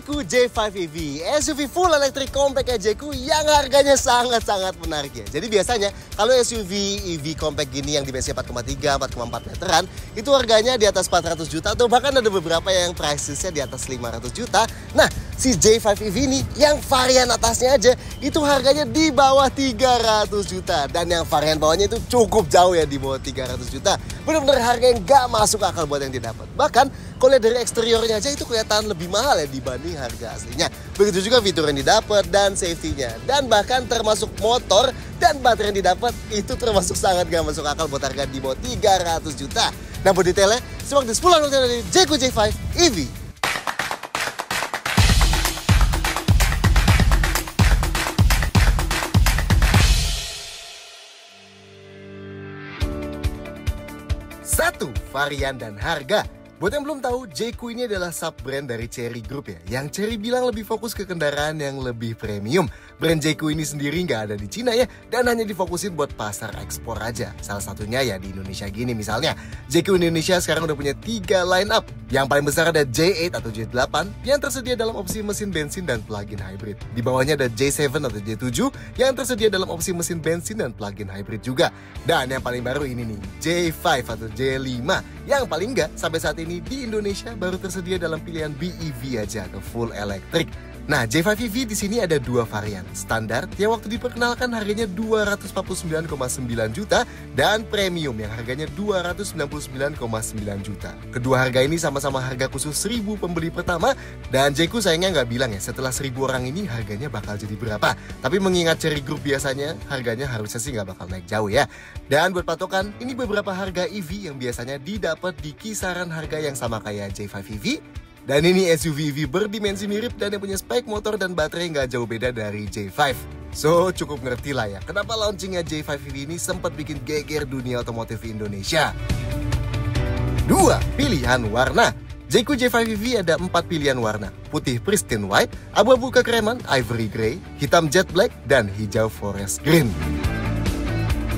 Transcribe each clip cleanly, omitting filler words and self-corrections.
Jayco J5 EV, SUV full elektrik compact Jayco yang harganya sangat-sangat menarik ya. Jadi biasanya kalau SUV EV compact gini yang dimensi 4,3, 4,4 meteran, itu harganya di atas 400 juta atau bahkan ada beberapa yang price-nya di atas 500 juta. Nah, si J5 EV ini yang varian atasnya aja itu harganya di bawah 300 juta. Dan yang varian bawahnya itu cukup jauh ya, di bawah 300 juta. Bener-bener harga yang gak masuk akal buat yang didapat. Bahkan kalau lihat dari eksteriornya aja itu kelihatan lebih mahal ya dibanding harga aslinya. Begitu juga fitur yang didapat dan safety-nya. Dan bahkan termasuk motor dan baterai yang didapat itu termasuk sangat gak masuk akal buat harga di bawah 300 juta. Nah, buat detailnya simak di 10 notifikasi dari Jayco J5 EV. Satu, varian dan harga. Buat yang belum tahu, Jayco ini adalah sub-brand dari Chery Group ya. Yang Chery bilang lebih fokus ke kendaraan yang lebih premium. Brand Jayco ini sendiri nggak ada di Cina ya, dan hanya difokusin buat pasar ekspor aja. Salah satunya ya di Indonesia gini misalnya. Jayco Indonesia sekarang udah punya 3 line up. Yang paling besar ada J8 atau J8 yang tersedia dalam opsi mesin bensin dan plug-in hybrid. Di bawahnya ada J7 atau J7 yang tersedia dalam opsi mesin bensin dan plug-in hybrid juga. Dan yang paling baru ini nih, J5 atau J5 yang paling nggak sampai saat ini di Indonesia baru tersedia dalam pilihan BEV aja atau full electric. Nah, J5 EV di sini ada 2 varian. Standar yang waktu diperkenalkan harganya 249,9 juta dan premium yang harganya 299,9 juta. Kedua harga ini sama-sama harga khusus 1000 pembeli pertama, dan Jayco sayangnya nggak bilang ya setelah 1000 orang ini harganya bakal jadi berapa. Tapi mengingat Chery Group biasanya harganya harusnya sih nggak bakal naik jauh ya. Dan buat patokan, ini beberapa harga EV yang biasanya didapat di kisaran harga yang sama kayak J5 EV. Dan ini SUV EV berdimensi mirip dan yang punya spek motor dan baterai nggak jauh beda dari J5. So, cukup ngerti lah ya kenapa launchingnya J5 EV ini sempat bikin geger dunia otomotif Indonesia. 2. Pilihan warna. Jayco J5 EV ada 4 pilihan warna. Putih pristine white, abu-abu kekreman, ivory grey, hitam jet black, dan hijau forest green.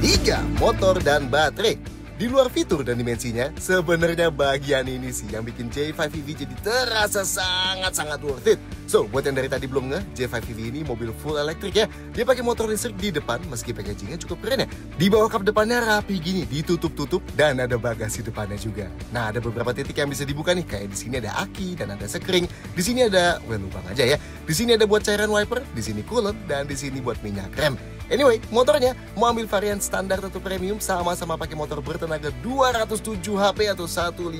3. Motor dan baterai. Di luar fitur dan dimensinya, sebenarnya bagian ini sih yang bikin J5 EV jadi terasa sangat-sangat worth it. So, buat yang dari tadi belum nge, J5 EV ini mobil full elektrik ya. Dia pakai motor listrik di depan, meski packagingnya cukup keren ya. Di bawah kap depannya rapi gini, ditutup-tutup, dan ada bagasi depannya juga. Nah, ada beberapa titik yang bisa dibuka nih, kayak di sini ada aki dan ada sekring. Di sini ada, lubang aja ya. Di sini ada buat cairan wiper, di sini coolant, dan di sini buat minyak rem. Anyway, motornya mau ambil varian standar atau premium sama-sama pakai motor bertenaga 207 HP atau 155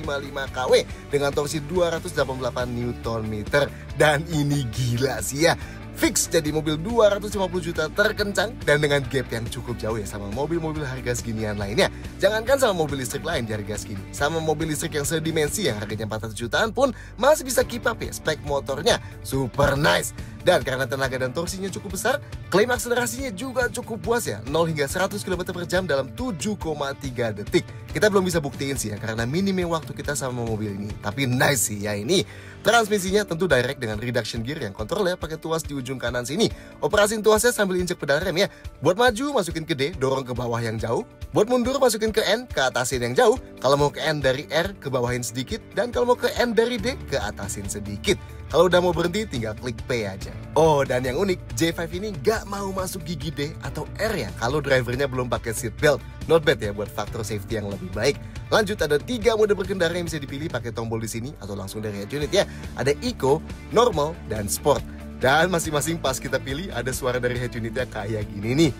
kW dengan torsi 288 Nm. Dan ini gila sih ya. Fix jadi mobil 250 juta terkencang dan dengan gap yang cukup jauh ya sama mobil-mobil harga seginian lainnya. Jangankan sama mobil listrik lain di harga segini, sama mobil listrik yang sedimensi yang harganya 400 jutaan pun masih bisa keep up ya spek motornya. Super nice. Dan karena tenaga dan torsinya cukup besar, klaim akselerasinya juga cukup puas ya, 0 hingga 100 km per jam dalam 7,3 detik. Kita belum bisa buktiin sih ya, karena minimnya waktu kita sama mobil ini. Tapi nice sih ya ini. Transmisinya tentu direct dengan reduction gear yang kontrolnya pakai tuas di ujung kanan sini. Operasin tuasnya sambil injek pedal rem ya. Buat maju masukin ke D, dorong ke bawah yang jauh. Buat mundur masukin ke N, ke atasin yang jauh. Kalau mau ke N dari R, ke bawahin sedikit. Dan kalau mau ke N dari D, ke atasin sedikit. Kalau udah mau berhenti, tinggal klik P aja. Oh, dan yang unik, J5 ini nggak mau masuk gigi D atau R ya kalau drivernya belum pakai seat belt. Not bad ya buat faktor safety yang lebih baik. Lanjut, ada 3 mode berkendara yang bisa dipilih pakai tombol di sini atau langsung dari head unit ya. Ada Eco, Normal, dan Sport. Dan masing-masing pas kita pilih ada suara dari head unitnya kayak gini nih.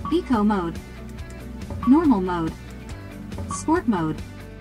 Eco Mode, Normal Mode, Sport Mode.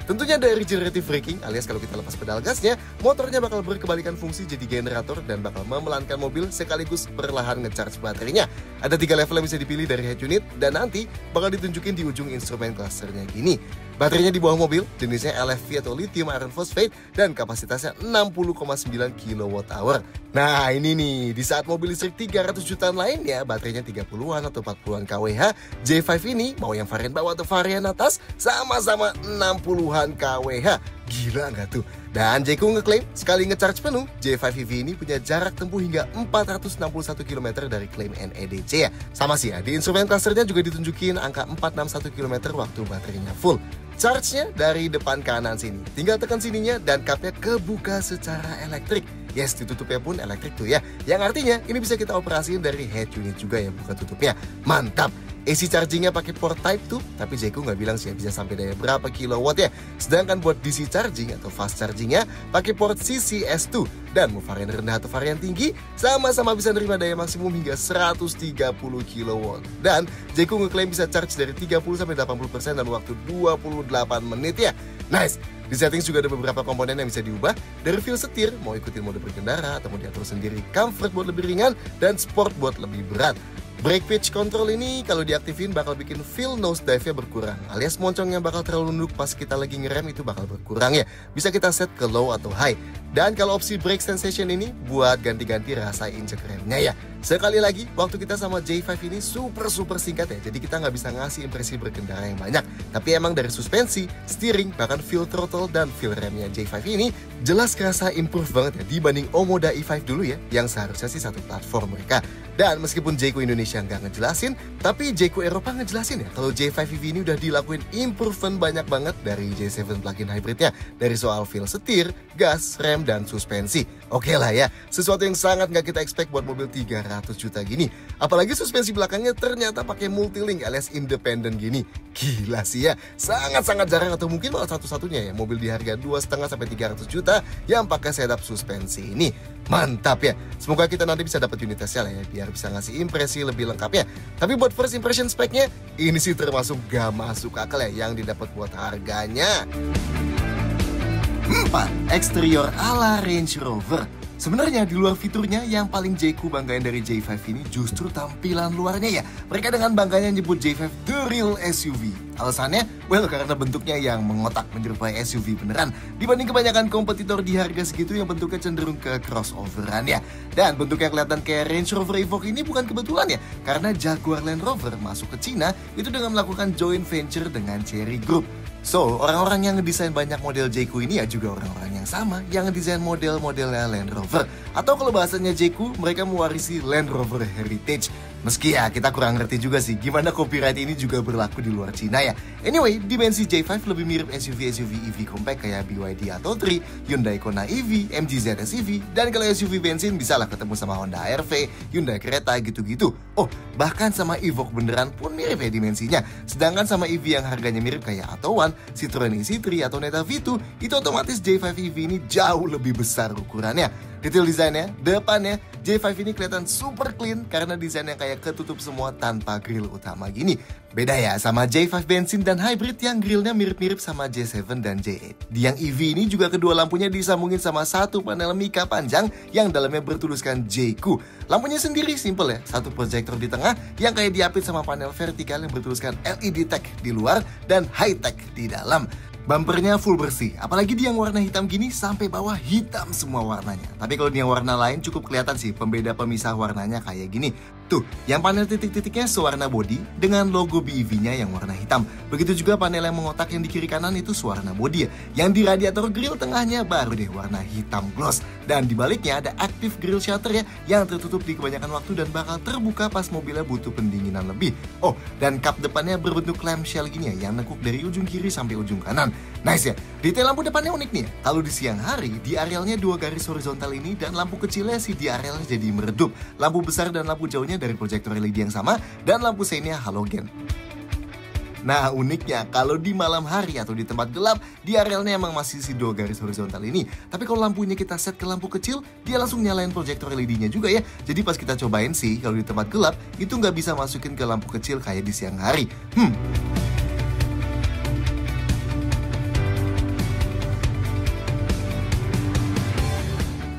Tentunya ada regenerative braking alias kalau kita lepas pedal gasnya, motornya bakal berkebalikan fungsi jadi generator dan bakal memelankan mobil sekaligus perlahan ngecharge baterainya. Ada 3 level yang bisa dipilih dari head unit dan nanti bakal ditunjukin di ujung instrumen clusternya gini. Baterainya di bawah mobil, jenisnya LFP atau lithium iron phosphate dan kapasitasnya 60,9 kWh. Nah ini nih, di saat mobil listrik 300 jutaan lainnya baterainya 30-an atau 40-an kWh, J5 ini mau yang varian bawah atau varian atas sama-sama 60-an kWh. Gila nggak tuh? Dan Jayco ngeklaim sekali ngecharge penuh, J5 EV ini punya jarak tempuh hingga 461 km dari klaim NEDC ya. Sama sih ya, di instrumen clusternya juga ditunjukin angka 461 km waktu baterainya full. Charge-nya dari depan kanan sini. Tinggal tekan sininya dan kapnya kebuka secara elektrik. Yes, ditutupnya pun elektrik tuh ya. Yang artinya ini bisa kita operasiin dari head unit juga ya, buka tutupnya. Mantap. AC chargingnya pakai port type tuh, tapi Jayco nggak bilang sih bisa sampai daya berapa kilowatt ya. Sedangkan buat DC charging atau fast chargingnya pakai port CCS2. Dan mau varian rendah atau varian tinggi, sama-sama bisa nerima daya maksimum hingga 130 kilowatt. Dan Jayco ngeklaim bisa charge dari 30-80% dalam waktu 28 menit ya. Nice! Di settings juga ada beberapa komponen yang bisa diubah. Dari feel setir, mau ikutin mode berkendara, atau mau diatur sendiri comfort buat lebih ringan, dan sport buat lebih berat. Brake pitch control ini kalau diaktifin bakal bikin feel nose dive-nya berkurang, alias moncong yang bakal terlalu nunduk pas kita lagi ngerem itu bakal berkurang ya. Bisa kita set ke low atau high. Dan kalau opsi brake sensation ini buat ganti-ganti rasa injek remnya ya. Sekali lagi, waktu kita sama J5 ini super singkat ya. Jadi kita nggak bisa ngasih impresi berkendara yang banyak. Tapi emang dari suspensi, steering, bahkan feel throttle dan feel remnya J5 ini jelas kerasa improve banget ya dibanding Omoda E5 dulu ya, yang seharusnya sih satu platform mereka. Dan meskipun Jayco Indonesia nggak ngejelasin, tapi Jayco Eropa ngejelasin ya kalau J5 EV ini udah dilakuin improvement banyak banget dari J7 plug-in hybridnya. Dari soal feel setir, gas, rem, dan suspensi. Oke lah ya, sesuatu yang sangat nggak kita expect buat mobil 300 juta gini. Apalagi suspensi belakangnya ternyata pakai multilink alias independent gini. Gila sih ya, sangat-sangat jarang atau mungkin malah satu-satunya ya mobil di harga 2,5-300 juta yang pakai setup suspensi ini. Mantap ya, semoga kita nanti bisa dapat unit tesnya lah ya, biar bisa ngasih impresi lebih lengkap ya. Tapi buat first impression speknya, ini sih termasuk gak masuk akal ya yang didapat buat harganya. 4. Eksterior ala Range Rover. Sebenarnya di luar fiturnya yang paling Jayco banggain dari J5 ini justru tampilan luarnya ya. Mereka dengan bangganya nyebut J5 the real SUV. Alasannya, well karena bentuknya yang mengotak menyerupai SUV beneran. Dibanding kebanyakan kompetitor di harga segitu yang bentuknya cenderung ke crossoveran ya. Dan bentuk yang kelihatan kayak Range Rover Evoque ini bukan kebetulan ya. Karena Jaguar Land Rover masuk ke Cina itu dengan melakukan joint venture dengan Chery Group. So, orang-orang yang ngedesain banyak model Jayco ini ya juga orang-orang yang sama yang ngedesain model-modelnya Land Rover. Atau kalau bahasanya Jayco, mereka mewarisi Land Rover Heritage. Meski ya kita kurang ngerti juga sih gimana copyright ini juga berlaku di luar Cina ya. Anyway, dimensi J5 lebih mirip SUV-SUV EV compact kayak BYD Atto 3, Hyundai Kona EV, MG ZS EV, dan kalau SUV bensin bisalah ketemu sama Honda HR-V, Hyundai Creta gitu-gitu. Oh, bahkan sama Evoque beneran pun mirip ya dimensinya. Sedangkan sama EV yang harganya mirip kayak Atto 1, Citroen ec3 atau Neta V2, itu otomatis J5 EV ini jauh lebih besar ukurannya. Detail desainnya, depannya, J5 ini kelihatan super clean karena desainnya kayak ketutup semua tanpa grill utama gini. Beda ya sama J5 bensin dan hybrid yang grillnya mirip-mirip sama J7 dan J8. Di yang EV ini juga kedua lampunya disambungin sama satu panel mika panjang yang dalamnya bertuliskan Jayco. Lampunya sendiri simple ya, satu proyektor di tengah yang kayak diapit sama panel vertikal yang bertuliskan LED Tech di luar dan High Tech di dalam. Bumpernya full bersih, apalagi di yang warna hitam gini sampai bawah hitam semua warnanya. Tapi kalau di yang warna lain cukup kelihatan sih pembeda pemisah warnanya kayak gini. Tuh, yang panel titik-titiknya sewarna body dengan logo BEV-nya yang warna hitam. Begitu juga panel yang mengotak yang di kiri kanan itu sewarna body ya. Yang di radiator grill tengahnya baru deh warna hitam gloss. Dan di baliknya ada active grill shutter ya yang tertutup di kebanyakan waktu dan bakal terbuka pas mobilnya butuh pendinginan lebih. Oh, dan kap depannya berbentuk clamshell gini ya yang nekuk dari ujung kiri sampai ujung kanan. Nice ya, detail lampu depannya unik nih ya. Kalau di siang hari, di arealnya dua garis horizontal ini dan lampu kecilnya sih di arealnya jadi meredup. Lampu besar dan lampu jauhnya dari proyektor LED yang sama dan lampu seinnya halogen. Nah uniknya kalau di malam hari atau di tempat gelap di arealnya emang masih si dua garis horizontal ini. Tapi kalau lampunya kita set ke lampu kecil dia langsung nyalain proyektor LED-nya juga ya. Jadi pas kita cobain sih kalau di tempat gelap itu nggak bisa masukin ke lampu kecil kayak di siang hari.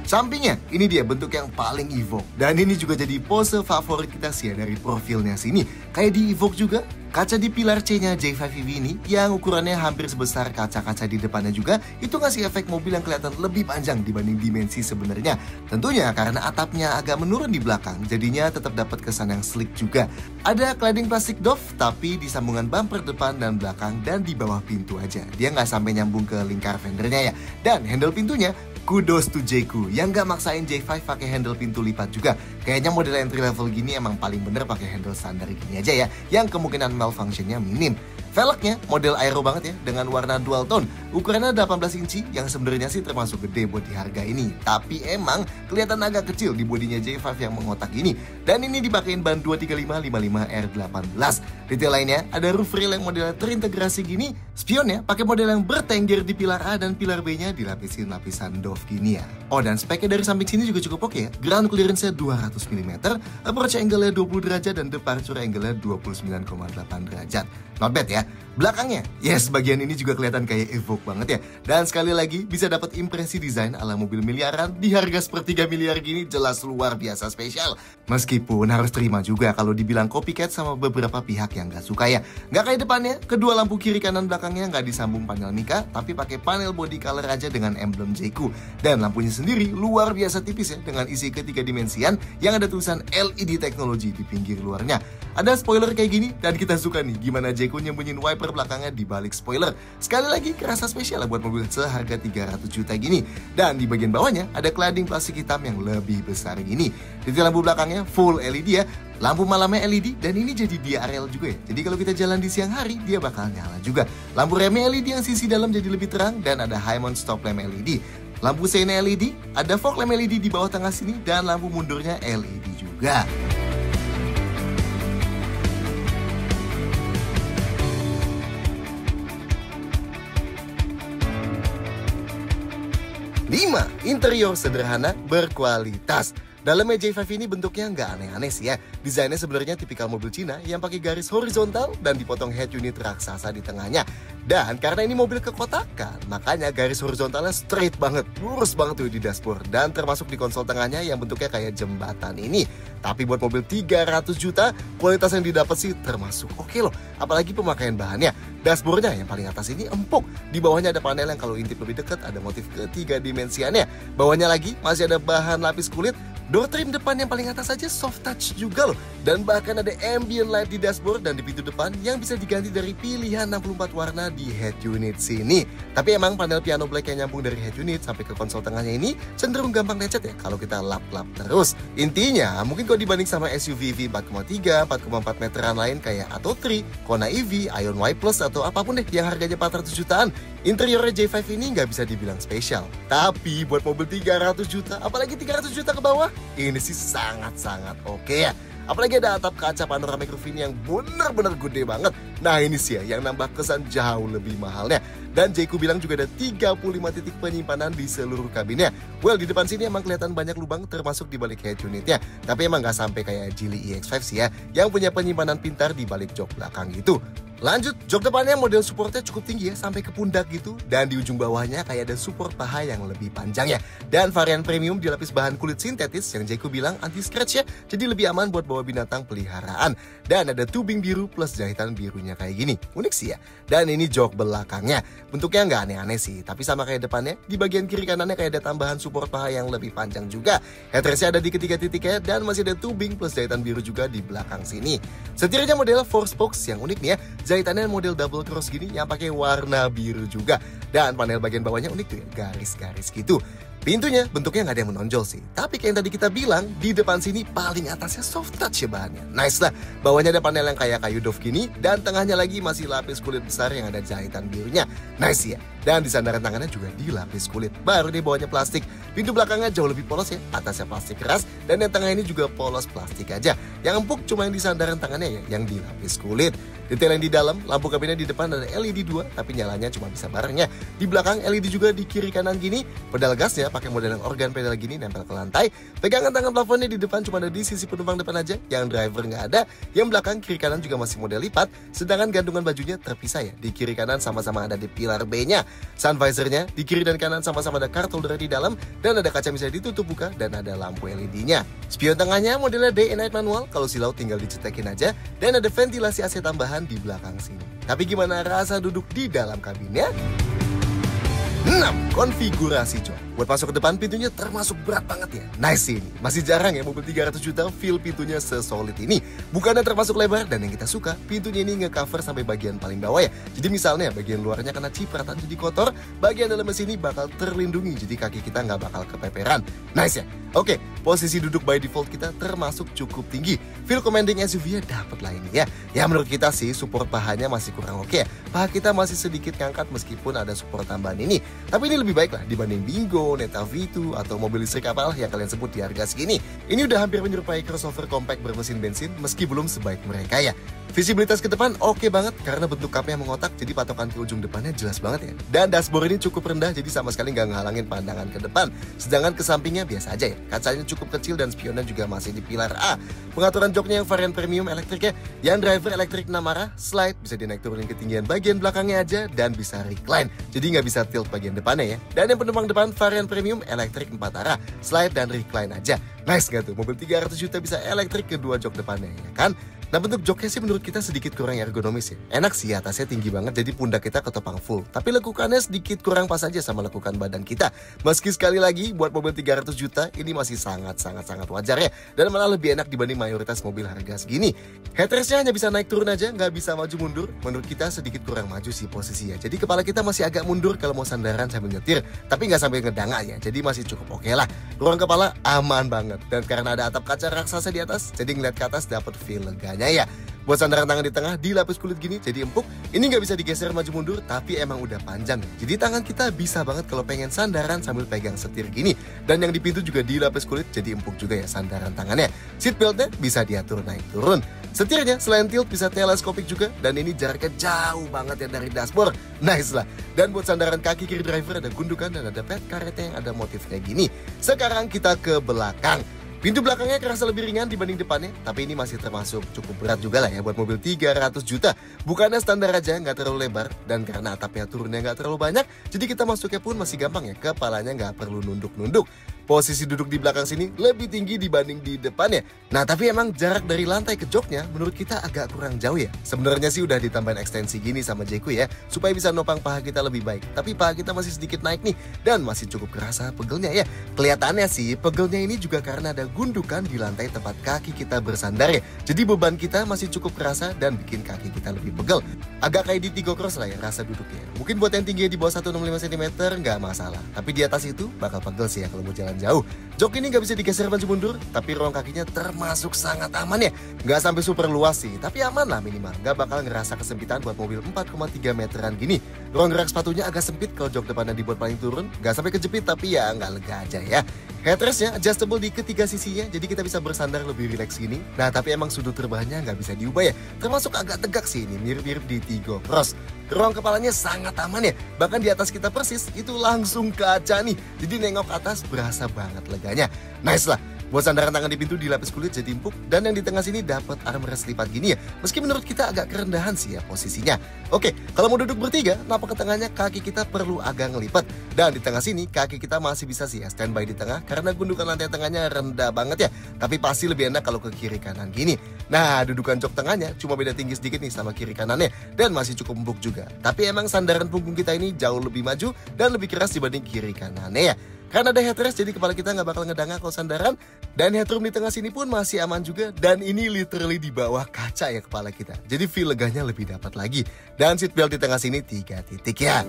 Sampingnya, ini dia bentuk yang paling Evoque. Dan ini juga jadi pose favorit kita sih ya dari profilnya sini. Kayak di Evoque juga, kaca di pilar C-nya J5 EV ini yang ukurannya hampir sebesar kaca-kaca di depannya juga itu ngasih efek mobil yang kelihatan lebih panjang dibanding dimensi sebenarnya. Tentunya karena atapnya agak menurun di belakang, jadinya tetap dapat kesan yang sleek juga. Ada cladding plastik doff tapi di sambungan bumper depan dan belakang dan di bawah pintu aja. Dia nggak sampai nyambung ke lingkar fendernya ya. Dan handle pintunya kudos to Jayco yang gak maksain J5 pakai handle pintu lipat juga. Kayaknya model entry level gini emang paling bener pakai handle standar gini aja ya, yang kemungkinan malfunctionnya minim. Velgnya model aero banget ya, dengan warna dual tone. Ukurannya 18 inci yang sebenarnya sih termasuk gede buat di harga ini. Tapi emang kelihatan agak kecil di bodinya J5 yang mengotak ini. Dan ini dipakein ban 235-55R18. Detail lainnya ada roof rail yang modelnya terintegrasi gini. Spionnya pakai model yang bertengger di pilar A dan pilar B-nya dilapisin lapisan doff gini ya. Oh, dan speknya dari samping sini juga cukup oke ya. Ground clearance-nya 200 mm, approach angle-nya 20 derajat dan departure angle-nya 29,8 derajat. Not bad ya. Belakangnya, yes, bagian ini juga kelihatan kayak Evoque banget ya. Dan sekali lagi bisa dapat impresi desain ala mobil miliaran di harga sepertiga miliar gini, jelas luar biasa spesial. Meskipun harus terima juga kalau dibilang copycat sama beberapa pihak yang gak suka ya. Gak kayak depannya, kedua lampu kiri kanan belakangnya gak disambung panel mica, tapi pakai panel body color aja dengan emblem Jayco. Dan lampunya sendiri luar biasa tipis ya, dengan isi ketiga dimensian yang ada tulisan LED teknologi di pinggir luarnya. Ada spoiler kayak gini dan kita suka nih gimana Jayco nyembunyiin wiper belakangnya di balik spoiler. Sekali lagi kerasa spesial buat mobil seharga 300 juta gini. Dan di bagian bawahnya ada cladding plastik hitam yang lebih besar gini. Detail lampu belakangnya full LED ya. Lampu malamnya LED dan ini jadi DRL juga ya. Jadi kalau kita jalan di siang hari dia bakal nyala juga. Lampu remnya LED yang sisi dalam jadi lebih terang dan ada high mount stop lamp LED. Lampu seinnya LED, ada fog lamp LED di bawah tengah sini dan lampu mundurnya LED juga. Interior sederhana berkualitas. Dalamnya J5 ini bentuknya nggak aneh-aneh sih ya. Desainnya sebenarnya tipikal mobil Cina yang pakai garis horizontal dan dipotong head unit raksasa di tengahnya. Dan karena ini mobil kekotakan, makanya garis horizontalnya straight banget, lurus banget tuh di dashboard. Dan termasuk di konsol tengahnya yang bentuknya kayak jembatan ini. Tapi buat mobil 300 juta, kualitas yang didapat sih termasuk oke loh. Apalagi pemakaian bahannya. Dashboardnya yang paling atas ini empuk. Di bawahnya ada panel yang kalau intip lebih dekat ada motif ketiga dimensiannya. Bawahnya lagi masih ada bahan lapis kulit. Door trim depan yang paling atas aja soft touch juga loh. Dan bahkan ada ambient light di dashboard dan di pintu depan yang bisa diganti dari pilihan 64 warna di head unit sini. Tapi emang panel piano black yang nyambung dari head unit sampai ke konsol tengahnya ini cenderung gampang lecet ya kalau kita lap-lap terus. Intinya mungkin kalau dibanding sama SUV EV 4,3, 4,4 meteran lain kayak Atto 3, Kona EV, Ion Y Plus atau apapun deh yang harganya 400 jutaan, interiornya J5 ini nggak bisa dibilang spesial. Tapi buat mobil 300 juta, apalagi 300 juta ke bawah, ini sih sangat-sangat oke ya. Apalagi ada atap kaca panoramic roof ini yang bener-bener gede banget. Nah ini sih ya yang nambah kesan jauh lebih mahalnya. Dan Jayco bilang juga ada 35 titik penyimpanan di seluruh kabinnya. Well, di depan sini emang kelihatan banyak lubang termasuk di balik head unitnya. Tapi emang nggak sampai kayak Geely EX5 sih ya, yang punya penyimpanan pintar di balik jok belakang gitu. Lanjut, jok depannya model supportnya cukup tinggi ya, sampai ke pundak gitu. Dan di ujung bawahnya kayak ada support paha yang lebih panjang ya. Dan varian premium dilapis bahan kulit sintetis yang Jayco bilang anti-scratch ya, jadi lebih aman buat bawa binatang peliharaan. Dan ada tubing biru plus jahitan birunya kayak gini. Unik sih ya. Dan ini jok belakangnya. Bentuknya nggak aneh-aneh sih, tapi sama kayak depannya, di bagian kiri kanannya kayak ada tambahan support paha yang lebih panjang juga. Headrestnya ada di ketiga titiknya dan masih ada tubing plus jahitan biru juga di belakang sini. Setirnya model 4 spokes yang unik nih ya. Jahitannya model double cross gini yang pakai warna biru juga. Dan panel bagian bawahnya unik tuh ya, garis-garis gitu. Pintunya bentuknya nggak ada yang menonjol sih. Tapi kayak yang tadi kita bilang, di depan sini paling atasnya soft touch ya bahannya. Nice lah. Bawahnya ada panel yang kayak kayu doff gini. Dan tengahnya lagi masih lapis kulit besar yang ada jahitan birunya. Nice ya. Dan di sandaran tangannya juga dilapis kulit. Baru di bawahnya plastik. Pintu belakangnya jauh lebih polos ya. Atasnya plastik keras. Dan yang tengah ini juga polos plastik aja. Yang empuk cuma yang di sandaran tangannya ya, yang dilapis kulit. Detail yang di dalam, lampu kabinnya di depan ada LED 2, tapi nyalanya cuma bisa bareng ya. Di belakang LED juga di kiri kanan gini. Pedal gasnya pakai model yang organ pedal gini nempel ke lantai. Pegangan tangan plafonnya di depan cuma ada di sisi penumpang depan aja, yang driver nggak ada. Yang belakang kiri kanan juga masih model lipat, sedangkan gantungan bajunya terpisah ya. Di kiri kanan sama-sama ada di pilar B-nya. Sun visornya di kiri dan kanan sama-sama ada card holder di dalam, dan ada kaca bisa ditutup buka, dan ada lampu LED-nya. Spion tengahnya modelnya day and night manual, kalau silau tinggal dicetekin aja, dan ada ventilasi AC tambahan di belakang sini. Tapi gimana rasa duduk di dalam kabinnya? 6. Konfigurasi jok. Buat masuk ke depan pintunya termasuk berat banget ya. Nice sih ini. Masih jarang ya mobil 300 juta feel pintunya sesolid ini. Bukannya termasuk lebar dan yang kita suka, pintunya ini nge-cover sampai bagian paling bawah ya. Jadi misalnya bagian luarnya kena cipratan jadi kotor, bagian dalam sini bakal terlindungi jadi kaki kita nggak bakal kepeperan. Nice ya. Oke, posisi duduk by default kita termasuk cukup tinggi. Feel commanding SUV-nya dapet lah ini ya. Ya menurut kita sih support pahanya masih kurang oke ya. Paha kita masih sedikit ngangkat meskipun ada support tambahan ini. Tapi ini lebih baik lah dibanding Bingo, Neta V2, atau mobil listrik apalah yang kalian sebut di harga segini. Ini udah hampir menyerupai crossover compact bermesin bensin meski belum sebaik mereka ya. Visibilitas ke depan oke banget karena bentuk kapnya mengotak jadi patokan ke ujung depannya jelas banget ya. Dan dashboard ini cukup rendah jadi sama sekali nggak ngehalangin pandangan ke depan. Sedangkan ke sampingnya biasa aja ya. Kacanya cukup kecil dan spionnya juga masih di pilar A. Pengaturan joknya yang varian premium elektrik ya. Yang driver elektrik 6 arah, slide, bisa dinaik turunin ketinggian bagian belakangnya aja dan bisa recline. Jadi nggak bisa tilt bagian depannya ya. Dan yang penumpang depan varian premium elektrik 4 arah, slide dan recline aja. Nice gak tuh? Mobil 300 juta bisa elektrik kedua jok depannya ya kan? Nah bentuk joknya sih menurut kita sedikit kurang ergonomis ya. Enak sih atasnya tinggi banget jadi pundak kita ketopang full. Tapi lekukannya sedikit kurang pas aja sama lekukan badan kita. Meski sekali lagi buat mobil 300 juta ini masih sangat wajar ya. Dan malah lebih enak dibanding mayoritas mobil harga segini. Headrestnya hanya bisa naik turun aja, nggak bisa maju mundur. Menurut kita sedikit kurang maju sih posisinya. Jadi kepala kita masih agak mundur kalau mau sandaran sambil nyetir. Tapi nggak sampai ngedanga ya, jadi masih cukup oke lah. Ruang kepala aman banget. Dan karena ada atap kaca raksasa di atas, jadi ngeliat ke atas dapat feel leganya ya. Buat sandaran tangan di tengah dilapis kulit gini jadi empuk. Ini nggak bisa digeser maju mundur tapi emang udah panjang. Jadi tangan kita bisa banget kalau pengen sandaran sambil pegang setir gini. Dan yang di pintu juga dilapis kulit jadi empuk juga ya sandaran tangannya. Seat beltnya bisa diatur naik turun. Setirnya selain tilt bisa teleskopik juga. Dan ini jaraknya jauh banget ya dari dashboard. Nice lah. Dan buat sandaran kaki kiri driver ada gundukan dan ada pet karetnya yang ada motifnya gini. Sekarang kita ke belakang. Pintu belakangnya kerasa lebih ringan dibanding depannya, tapi ini masih termasuk cukup berat juga lah ya buat mobil 300 juta. Bukannya standar aja, nggak terlalu lebar, dan karena atapnya turunnya nggak terlalu banyak, jadi kita masuknya pun masih gampang ya, kepalanya nggak perlu nunduk-nunduk. Posisi duduk di belakang sini lebih tinggi dibanding di depannya. Nah tapi emang jarak dari lantai ke joknya menurut kita agak kurang jauh ya. Sebenarnya sih udah ditambahin ekstensi gini sama Jeku ya, supaya bisa nopang paha kita lebih baik. Tapi paha kita masih sedikit naik nih, dan masih cukup kerasa pegelnya ya. Kelihatannya sih pegelnya ini juga karena ada gundukan di lantai tempat kaki kita bersandar ya. Jadi beban kita masih cukup kerasa dan bikin kaki kita lebih pegel. Agak kayak di Tigo Cross lah ya rasa duduknya. Mungkin buat yang tingginya di bawah 165 cm nggak masalah. Tapi di atas itu bakal pegel sih ya kalau mau jalan jauh. Jok ini nggak bisa digeser maju mundur, tapi ruang kakinya termasuk sangat aman ya. Nggak sampai super luas sih, tapi aman lah minimal. Nggak bakal ngerasa kesempitan buat mobil 4,3 meteran gini. Ruang gerak sepatunya agak sempit kalau jok depannya dibuat paling turun. Nggak sampai kejepit tapi ya nggak lega aja ya. Headrestnya adjustable di ketiga sisinya, jadi kita bisa bersandar lebih rileks gini. Nah tapi emang sudut terbahnya nggak bisa diubah ya. Termasuk agak tegak sih ini, mirip-mirip di Tigo Cross. Ruang kepalanya sangat aman ya. Bahkan di atas kita persis itu langsung kaca nih. Jadi nengok atas berasa banget leganya. Nice lah. Buat sandaran tangan di pintu dilapis kulit jadi empuk. Dan yang di tengah sini dapat armrest lipat gini ya. Meski menurut kita agak kerendahan sih ya posisinya. Oke, kalau mau duduk bertiga, napak ke tengahnya kaki kita perlu agak ngelipat. Dan di tengah sini kaki kita masih bisa sih ya standby di tengah. Karena gundukan lantai tengahnya rendah banget ya. Tapi pasti lebih enak kalau ke kiri kanan gini. Nah, dudukan jok tengahnya cuma beda tinggi sedikit nih sama kiri kanannya. Dan masih cukup empuk juga. Tapi emang sandaran punggung kita ini jauh lebih maju dan lebih keras dibanding kiri kanannya ya. Karena ada headrest jadi kepala kita nggak bakal ngedanga kalau sandaran. Dan headroom di tengah sini pun masih aman juga. Dan ini literally di bawah kaca ya kepala kita. Jadi feel leganya lebih dapat lagi. Dan seat belt di tengah sini 3 titik ya.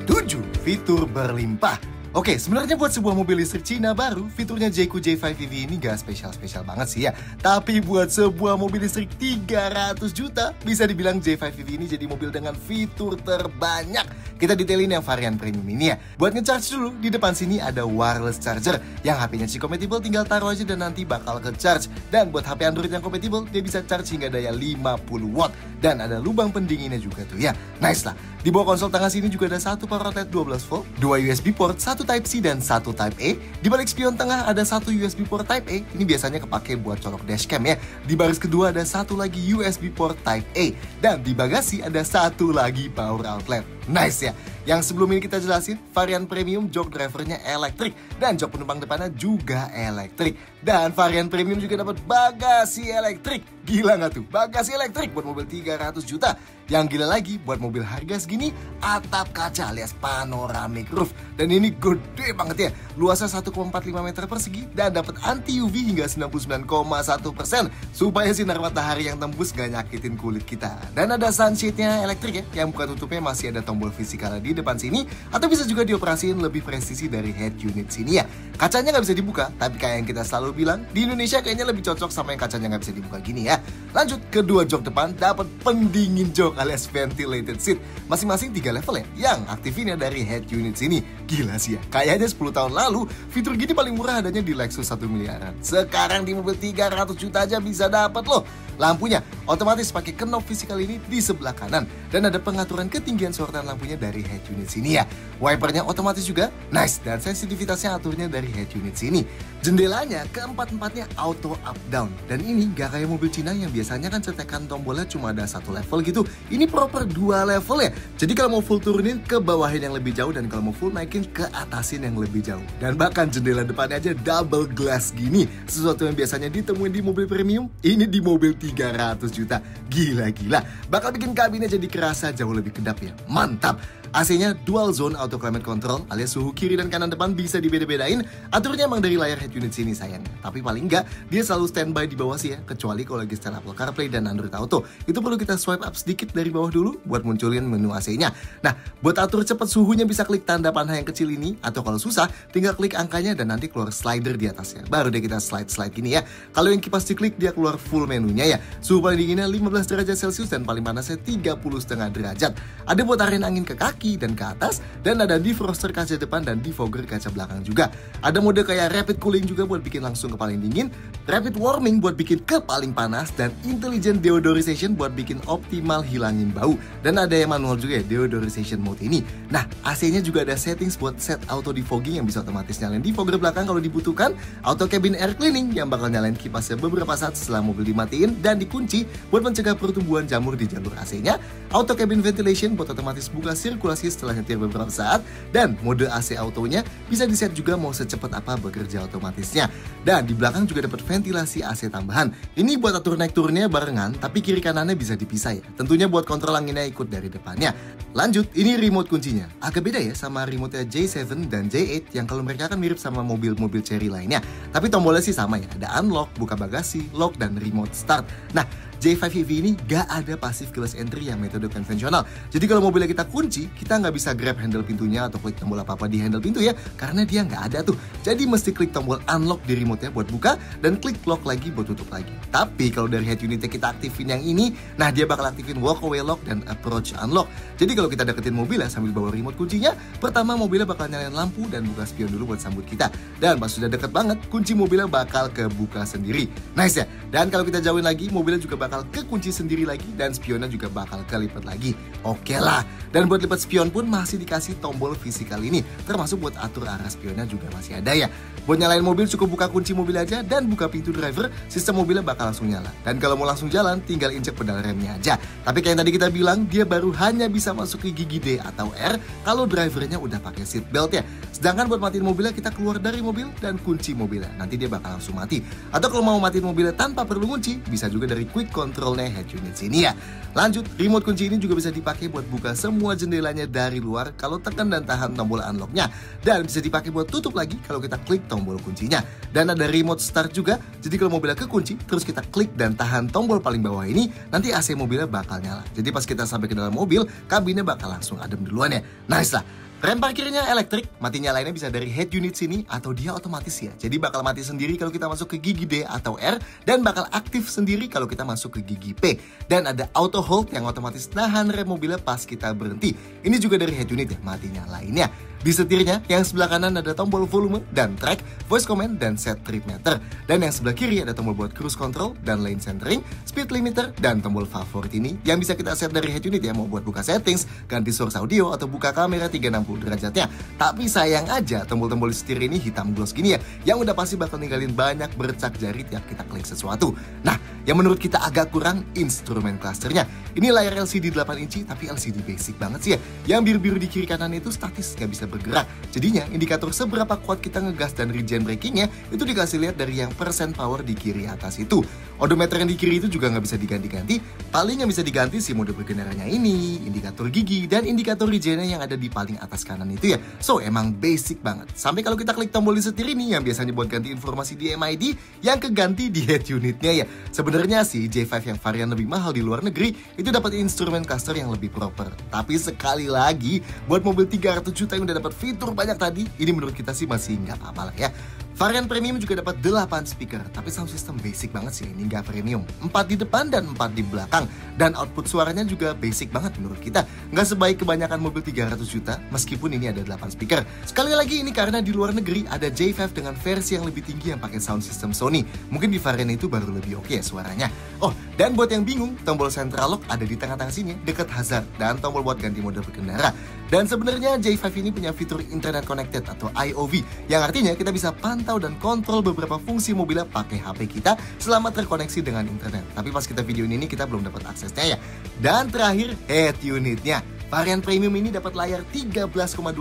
7. Fitur berlimpah. Oke, sebenarnya buat sebuah mobil listrik Cina baru, fiturnya Jeku J5 EV ini gak spesial-spesial banget sih ya. Tapi buat sebuah mobil listrik 300 juta, bisa dibilang J5 EV ini jadi mobil dengan fitur terbanyak. Kita detailin yang varian premium ini ya. Buat ngecharge dulu, di depan sini ada wireless charger. Yang HP-nya sih compatible, tinggal taruh aja dan nanti bakal ke-charge. Dan buat HP Android yang compatible, dia bisa charge hingga daya 50 watt. Dan ada lubang pendinginnya juga tuh ya. Nice lah. Di bawah konsol tengah sini juga ada satu power outlet 12 volt, 2 USB port, 1 Type-C dan 1 Type-A. Di balik spion tengah ada 1 USB port Type-A. Ini biasanya kepake buat colok dashcam ya. Di baris kedua ada 1 lagi USB port Type-A. Dan di bagasi ada 1 lagi power outlet. Nice ya. Yang sebelum ini kita jelasin, varian premium jok drivernya elektrik dan jok penumpang depannya juga elektrik. Dan varian premium juga dapat bagasi elektrik. Gila nggak tuh? Bagasi elektrik buat mobil 300 juta. Yang gila lagi buat mobil harga segini, atap kaca alias panoramic roof. Dan ini gede banget ya. Luasnya 1,45 meter persegi dan dapat anti UV hingga 99,1% supaya sinar matahari yang tembus gak nyakitin kulit kita. Dan ada sunshade-nya elektrik ya, yang buka tutupnya masih ada tombol fisikal di depan sini, atau bisa juga dioperasiin lebih presisi dari head unit sini ya. Kacanya nggak bisa dibuka, tapi kayak yang kita selalu bilang, di Indonesia kayaknya lebih cocok sama yang kacanya nggak bisa dibuka gini ya. Lanjut, kedua jok depan dapat pendingin jok alias ventilated seat. Masing-masing 3 level ya, yang aktifinnya dari head unit sini. Gila sih ya, kayaknya 10 tahun lalu, fitur gini paling murah adanya di Lexus 1 miliaran. Sekarang di mobil 300 juta aja bisa dapat loh. Lampunya otomatis pakai knob fisikal ini di sebelah kanan. Dan ada pengaturan ketinggian sorotan lampunya dari head unit sini ya. Wipernya otomatis juga, nice. Dan sensitivitasnya aturnya dari head unit sini. Jendelanya keempat-empatnya auto up down. Dan ini gak kayak mobil Cina yang biasanya kan cetekan tombolnya cuma ada 1 level gitu. Ini proper 2 level ya. Jadi kalau mau full turunin ke bawahin yang lebih jauh, dan kalau mau full naikin ke atasin yang lebih jauh. Dan bahkan jendela depannya aja double glass gini. Sesuatu yang biasanya ditemuin di mobil premium, ini di mobil 300 juta. Gila-gila. Bakal bikin kabinnya jadi kerasa jauh lebih kedap ya. Mantap. AC-nya dual zone auto climate control alias suhu kiri dan kanan depan bisa dibeda-bedain. Aturnya emang dari layar head unit sini sayangnya. Tapi paling enggak dia selalu standby di bawah sih ya, kecuali kalau lagi setel Apple CarPlay dan Android Auto. Itu perlu kita swipe up sedikit dari bawah dulu buat munculin menu AC-nya. Nah, buat atur cepat suhunya bisa klik tanda panah yang kecil ini, atau kalau susah tinggal klik angkanya dan nanti keluar slider di atasnya. Baru deh kita slide gini ya. Kalau yang kipas diklik dia keluar full menunya ya. Suhu paling dinginnya 15 derajat Celcius dan paling panasnya 30,5 derajat. Ada buat arahin angin ke kaki dan ke atas, dan ada defroster kaca depan dan defogger kaca belakang juga. Ada mode kayak rapid cooling juga buat bikin langsung ke paling dingin, rapid warming buat bikin ke paling panas, dan intelligent deodorization buat bikin optimal hilangin bau. Dan ada yang manual juga ya, deodorization mode ini. Nah, AC-nya juga ada settings buat set auto defogging yang bisa otomatis nyalain defogger belakang kalau dibutuhkan, auto cabin air cleaning yang bakal nyalain kipasnya beberapa saat setelah mobil dimatiin dan dikunci buat mencegah pertumbuhan jamur di jalur AC-nya, auto cabin ventilation buat otomatis buka sirkulasi setelah nyetir beberapa saat, dan mode AC autonya bisa diset juga mau secepat apa bekerja otomatisnya. Dan di belakang juga dapat ventilasi AC tambahan. Ini buat atur naik turunnya barengan, tapi kiri kanannya bisa dipisah ya. Tentunya buat kontrol anginnya ikut dari depannya. Lanjut, ini remote kuncinya. Agak beda ya sama remote J7 dan J8 yang kalau mereka kan mirip sama mobil-mobil Chery lainnya. Tapi tombolnya sih sama ya. Ada unlock, buka bagasi, lock, dan remote start. Nah, J5 EV ini gak ada passive keyless entry yang metode konvensional. Jadi kalau mobilnya kita kunci, kita nggak bisa grab handle pintunya atau klik tombol apa-apa di handle pintu ya, karena dia nggak ada tuh. Jadi mesti klik tombol unlock di remote-nya buat buka, dan klik lock lagi buat tutup lagi. Tapi kalau dari head unitnya kita aktifin yang ini, nah dia bakal aktifin walk away lock dan approach unlock. Jadi kalau kita deketin mobilnya sambil bawa remote kuncinya, pertama mobilnya bakal nyalain lampu dan buka spion dulu buat sambut kita. Dan pas sudah deket banget, kunci mobilnya bakal kebuka sendiri. Nice ya? Dan kalau kita jauhin lagi, mobilnya juga bakal kekunci sendiri lagi dan spionnya juga bakal kelipat lagi. Oke lah. Dan buat lipat spion pun masih dikasih tombol fisikal ini, termasuk buat atur arah spionnya juga masih ada ya. Buat nyalain mobil cukup buka kunci mobil aja dan buka pintu driver, sistem mobilnya bakal langsung nyala. Dan kalau mau langsung jalan, tinggal injek pedal remnya aja. Tapi kayak yang tadi kita bilang, dia baru hanya bisa masuk ke gigi D atau R kalau drivernya udah pakai seat belt ya. Sedangkan buat matiin mobilnya, kita keluar dari mobil dan kunci mobilnya. Nanti dia bakal langsung mati. Atau kalau mau matiin mobilnya tanpa perlu kunci, bisa juga dari quick controlnya head unit sini ya. Lanjut, remote kunci ini juga bisa dipakai buat buka semua jendelanya dari luar kalau tekan dan tahan tombol unlocknya. Dan bisa dipakai buat tutup lagi kalau kita klik tombol kuncinya. Dan ada remote start juga, jadi kalau mobilnya kekunci, terus kita klik dan tahan tombol paling bawah ini, nanti AC mobilnya bakal nyala. Jadi pas kita sampai ke dalam mobil, kabinnya bakal langsung adem duluan ya. Nice lah. Rem parkirnya elektrik, mati nyalainnya bisa dari head unit sini atau dia otomatis ya. Jadi bakal mati sendiri kalau kita masuk ke gigi D atau R, dan bakal aktif sendiri kalau kita masuk ke gigi P. Dan ada auto hold yang otomatis nahan rem mobilnya pas kita berhenti. Ini juga dari head unit ya, mati nyalainnya. Di setirnya, yang sebelah kanan ada tombol volume dan track, voice command, dan set trip meter. Dan yang sebelah kiri ada tombol buat cruise control dan lane centering, speed limiter, dan tombol favorit ini yang bisa kita set dari head unit ya, mau buat buka settings, ganti source audio, atau buka kamera 360 derajatnya. Tapi sayang aja, tombol-tombol di setir ini hitam gloss gini ya, yang udah pasti bakal ninggalin banyak bercak jari tiap kita klik sesuatu. Nah, yang menurut kita agak kurang, instrumen clusternya. Ini layar LCD 8 inci, tapi LCD basic banget sih ya. Yang biru-biru di kiri kanan itu statis, nggak bisa bergerak. Jadinya indikator seberapa kuat kita ngegas dan regen brakingnya itu dikasih lihat dari yang persen power di kiri atas itu. Odometer yang di kiri itu juga nggak bisa diganti-ganti. Paling yang bisa diganti si mode berkendaranya ini, indikator gigi, dan indikator regennya yang ada di paling atas kanan itu ya. So emang basic banget. Sampai kalau kita klik tombol di setir ini yang biasanya buat ganti informasi di MID, yang keganti di head unitnya ya. Sebenarnya sih J5 yang varian lebih mahal di luar negeri itu dapat instrumen cluster yang lebih proper. Tapi sekali lagi buat mobil 300 juta yang udah dapat fitur banyak tadi, ini menurut kita sih masih nggak apa-apa lah ya. Varian premium juga dapat 8 speaker, tapi sound system basic banget sih, ini nggak premium. 4 di depan dan 4 di belakang. Dan output suaranya juga basic banget menurut kita. Nggak sebaik kebanyakan mobil 300 juta, meskipun ini ada 8 speaker. Sekali lagi ini karena di luar negeri ada J5 dengan versi yang lebih tinggi yang pakai sound system Sony. Mungkin di varian itu baru lebih oke ya suaranya. Oh, dan buat yang bingung, tombol central lock ada di tengah-tengah sini, dekat hazard, dan tombol buat ganti mode berkendara. Dan sebenarnya J5 ini punya fitur Internet Connected atau IOV, yang artinya kita bisa pantau dan kontrol beberapa fungsi mobilnya pakai HP kita selama terkoneksi dengan internet. Tapi pas kita video ini kita belum dapat aksesnya ya. Dan terakhir, head unitnya. Varian premium ini dapat layar 13,2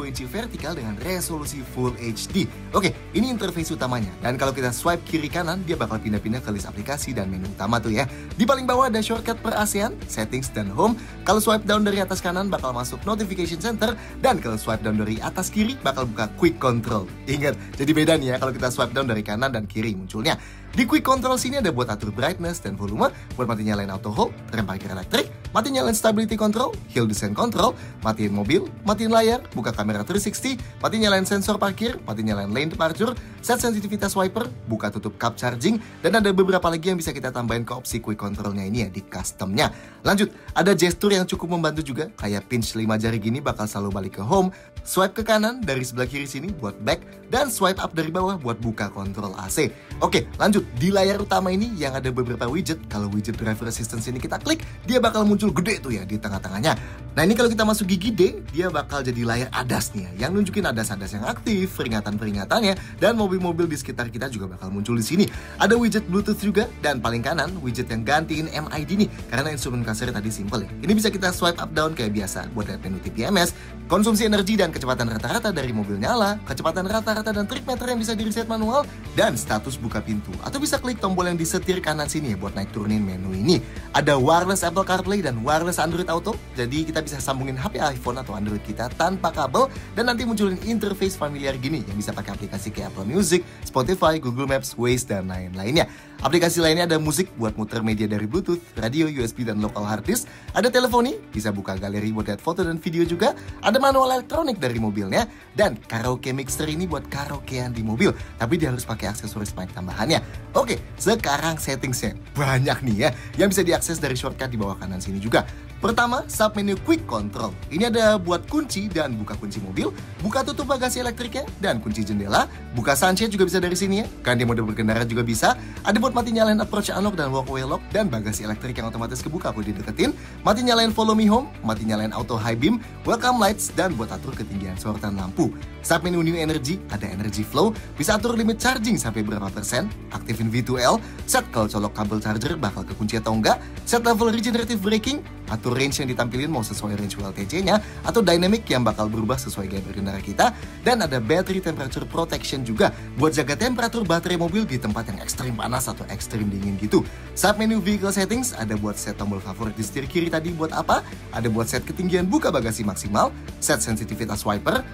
inci vertikal dengan resolusi Full HD. Oke, ini interface utamanya. Dan kalau kita swipe kiri kanan, dia bakal pindah-pindah ke list aplikasi dan menu utama tuh ya. Di paling bawah ada shortcut per ASEAN, settings, dan home. Kalau swipe down dari atas kanan bakal masuk notification center. Dan kalau swipe down dari atas kiri bakal buka quick control. Ingat, jadi beda nih ya kalau kita swipe down dari kanan dan kiri munculnya. Di quick control sini ada buat atur brightness dan volume, buat mati nyalain auto hold, rem parkir elektrik, mati nyalain stability control, hill descent control, matiin mobil, matiin layar, buka kamera 360, mati nyalain sensor parkir, mati nyalain lane departure, set sensitivitas wiper, buka tutup cup charging, dan ada beberapa lagi yang bisa kita tambahin ke opsi quick controlnya ini ya di customnya. Lanjut, ada gesture yang cukup membantu juga, kayak pinch 5 jari gini bakal selalu balik ke home, swipe ke kanan dari sebelah kiri sini buat back, dan swipe up dari bawah buat buka kontrol AC. Oke, lanjut. Di layar utama ini yang ada beberapa widget. Kalau widget driver assistance ini kita klik, dia bakal muncul gede tuh ya di tengah-tengahnya. Nah ini kalau kita masuk gigi D, dia bakal jadi layar ADAS nih ya, yang nunjukin ADAS-ADAS yang aktif, peringatan-peringatannya, dan mobil-mobil di sekitar kita juga bakal muncul di sini. Ada widget Bluetooth juga, dan paling kanan widget yang gantiin MID nih, karena instrumen cluster tadi simple ya. Ini bisa kita swipe up down kayak biasa buat lihat menu TPMS, konsumsi energi dan kecepatan rata-rata dari mobil nyala, kecepatan rata-rata dan trip meter yang bisa di-reset manual, dan status buka pintu. Atau bisa klik tombol yang di setir kanan sini ya buat naik turunin menu ini. Ada wireless Apple CarPlay dan wireless Android Auto, jadi kita bisa sambungin HP iPhone atau Android kita tanpa kabel, dan nanti munculin interface familiar gini yang bisa pakai aplikasi kayak Apple Music, Spotify, Google Maps, Waze, dan lain-lainnya. Aplikasi lainnya ada musik buat muter media dari Bluetooth, radio, USB, dan local hard disk. Ada teleponi, bisa buka galeri buat lihat foto dan video juga. Ada manual elektronik dari mobilnya. Dan karaoke mixer ini buat karaokean di mobil. Tapi dia harus pakai aksesoris mic tambahannya. Oke, sekarang settingsnya. Banyak nih ya, yang bisa diakses dari shortcut di bawah kanan sini juga. Pertama, submenu Quick Control. Ini ada buat kunci dan buka kunci mobil, buka tutup bagasi elektriknya, dan kunci jendela. Buka sunshade juga bisa dari sini ya. Ganti mode berkendara juga bisa. Ada buat mati nyalain approach unlock dan walkway lock, dan bagasi elektrik yang otomatis kebuka kalau dideketin. Mati nyalain follow me home, mati nyalain auto high beam, welcome lights, dan buat atur ketinggian sorotan lampu. Submenu New Energy, ada energy flow, bisa atur limit charging sampai berapa persen, aktifin V2L, set kalau colok kabel charger bakal kekunci atau enggak, set level regenerative braking, atur range yang ditampilin mau sesuai range WLTC-nya, atau dynamic yang bakal berubah sesuai gaya berkendara kita, dan ada battery temperature protection juga buat jaga temperatur baterai mobil di tempat yang ekstrim panas atau ekstrim dingin gitu. Submenu vehicle settings, ada buat set tombol favorit di setir kiri tadi buat apa, ada buat set ketinggian buka bagasi maksimal, set sensitivitas wiper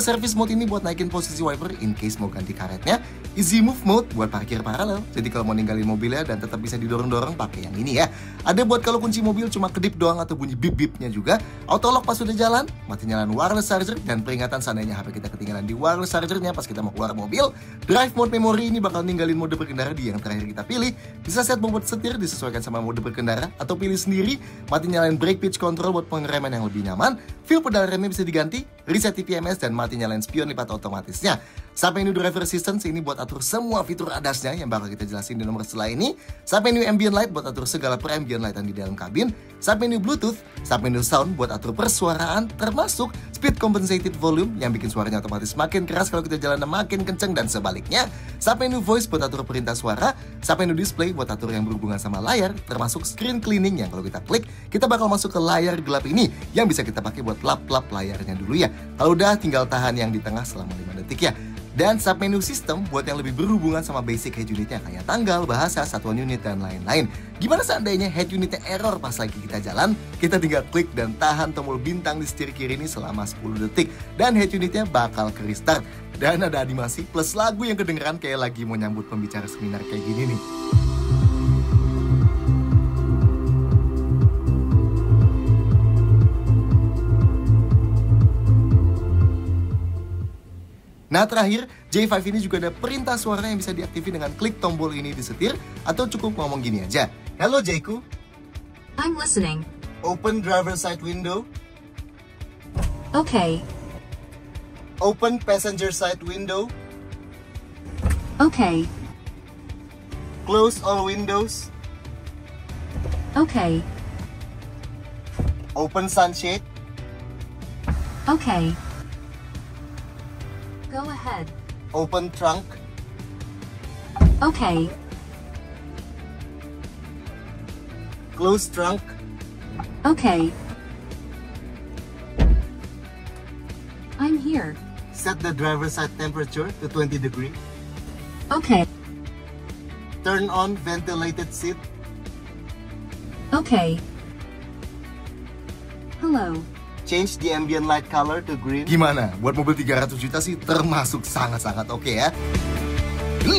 service mode ini buat naikin posisi wiper in case mau ganti karetnya, easy move mode buat parkir paralel, jadi kalau mau ninggalin mobilnya dan tetap bisa didorong-dorong pakai yang ini ya. Ada buat kalau kunci mobil cuma kedip doang atau bunyi bip-bipnya juga, auto lock pas udah jalan, mati nyalain wireless charger, dan peringatan seandainya HP kita ketinggalan di wireless chargernya pas kita mau keluar mobil. Drive mode memory ini bakal ninggalin mode berkendara di yang terakhir kita pilih, bisa set bobot setir disesuaikan sama mode berkendara atau pilih sendiri, mati nyalain brake pitch control buat pengereman yang lebih nyaman, feel pedal remnya bisa diganti, reset TPMS, dan mati nyalain spion lipat otomatisnya. Sampai menu driver assistance ini buat atur semua fitur ADAS-nya yang bakal kita jelasin di nomor setelah ini. Sampai menu ambient light buat atur segala ambient light yang di dalam kabin. Sampai menu Bluetooth, sampai menu sound buat atur persuaraan, termasuk speed compensated volume yang bikin suaranya otomatis makin keras kalau kita jalan makin kenceng dan sebaliknya. Sampai menu voice buat atur perintah suara. Sampai menu display buat atur yang berhubungan sama layar, termasuk screen cleaning yang kalau kita klik, kita bakal masuk ke layar gelap ini yang bisa kita pakai buat lap-lap layarnya dulu ya. Kalau udah tinggal tahan yang di tengah selama 5 detik ya. Dan submenu sistem buat yang lebih berhubungan sama basic head unitnya kayak tanggal, bahasa, satuan unit, dan lain-lain. Gimana seandainya head unitnya error pas lagi kita jalan? Kita tinggal klik dan tahan tombol bintang di setir kiri ini selama 10 detik. Dan head unitnya bakal ke restart. Dan ada animasi plus lagu yang kedengeran kayak lagi mau nyambut pembicara seminar kayak gini nih. Nah terakhir, J5 ini juga ada perintah suara yang bisa diaktifin dengan klik tombol ini di setir, atau cukup ngomong gini aja. Hello Jayku. I'm listening. Open driver side window. Okay. Open passenger side window. Okay. Close all windows. Okay. Open sunshade. Okay. Go ahead. Open trunk. Okay. Close trunk. Okay. I'm here. Set the driver side temperature to 20 degrees. Okay. Turn on ventilated seat. Okay. Hello. Change the ambient light color to green. Gimana? Buat mobil 300 juta sih termasuk sangat-sangat oke ya. 8.